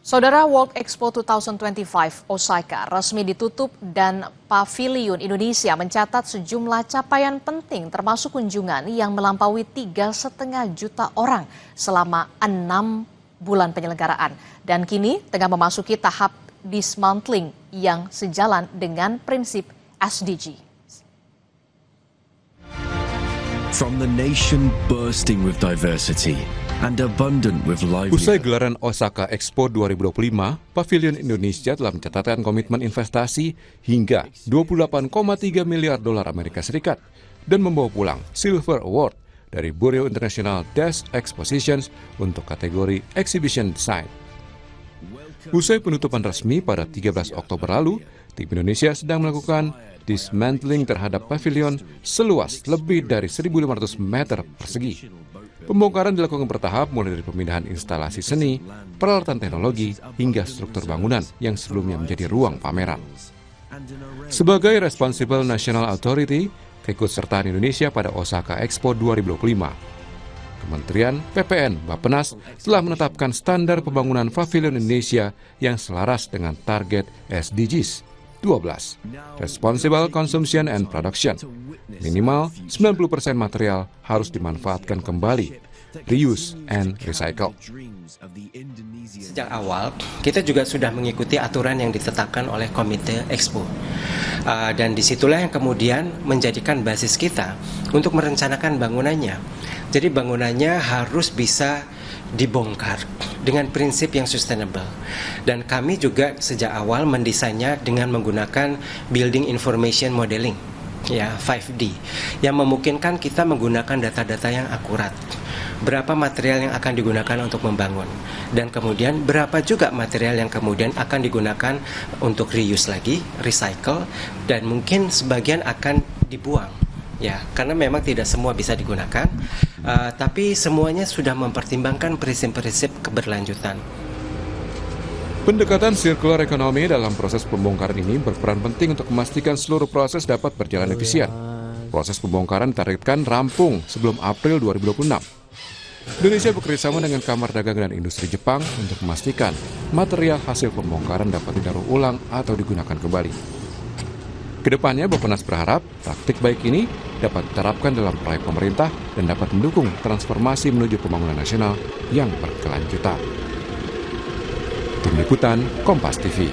Saudara, World Expo 2025 Osaka resmi ditutup dan Pavilion Indonesia mencatat sejumlah capaian penting termasuk kunjungan yang melampaui 3,5 juta orang selama 6 bulan penyelenggaraan. Dan kini tengah memasuki tahap dismantling yang sejalan dengan prinsip SDG. From the nation bursting with diversity and abundant with livelihood. Usai gelaran Osaka Expo 2025, Pavilion Indonesia telah mencatatkan komitmen investasi hingga 28,3 miliar dolar Amerika Serikat dan membawa pulang Silver Award dari Bureau International des Expositions untuk kategori Exhibition Design. Usai penutupan resmi pada 13 Oktober lalu, tim Indonesia sedang melakukan dismantling terhadap pavilion seluas lebih dari 1.500 meter persegi. Pembongkaran dilakukan bertahap mulai dari pemindahan instalasi seni, peralatan teknologi, hingga struktur bangunan yang sebelumnya menjadi ruang pameran. Sebagai Responsible National Authority, keikutsertaan Indonesia pada Osaka Expo 2025, Kementerian PPN Bappenas telah menetapkan standar pembangunan pavilion Indonesia yang selaras dengan target SDGs 12, Responsible Consumption and Production. Minimal 90% material harus dimanfaatkan kembali, reuse and recycle. Sejak awal, kita juga sudah mengikuti aturan yang ditetapkan oleh Komite Expo. Dan disitulah yang kemudian menjadikan basis kita untuk merencanakan bangunannya. Jadi bangunannya harus bisa dibongkar dengan prinsip yang sustainable. Dan kami juga sejak awal mendesainnya dengan menggunakan Building Information Modeling, ya 5D, yang memungkinkan kita menggunakan data-data yang akurat. Berapa material yang akan digunakan untuk membangun, dan kemudian berapa juga material yang kemudian akan digunakan untuk reuse lagi, recycle, dan mungkin sebagian akan dibuang. Ya, karena memang tidak semua bisa digunakan, tapi semuanya sudah mempertimbangkan prinsip-prinsip keberlanjutan. Pendekatan circular economy dalam proses pembongkaran ini berperan penting untuk memastikan seluruh proses dapat berjalan efisien. Proses pembongkaran ditargetkan rampung sebelum April 2026. Indonesia bekerjasama dengan Kamar Dagang dan Industri Jepang untuk memastikan material hasil pembongkaran dapat didaur ulang atau digunakan kembali. Kedepannya, Bappenas berharap praktik baik ini dapat diterapkan dalam proyek pemerintah dan dapat mendukung transformasi menuju pembangunan nasional yang berkelanjutan. Tim Liputan, Kompas TV.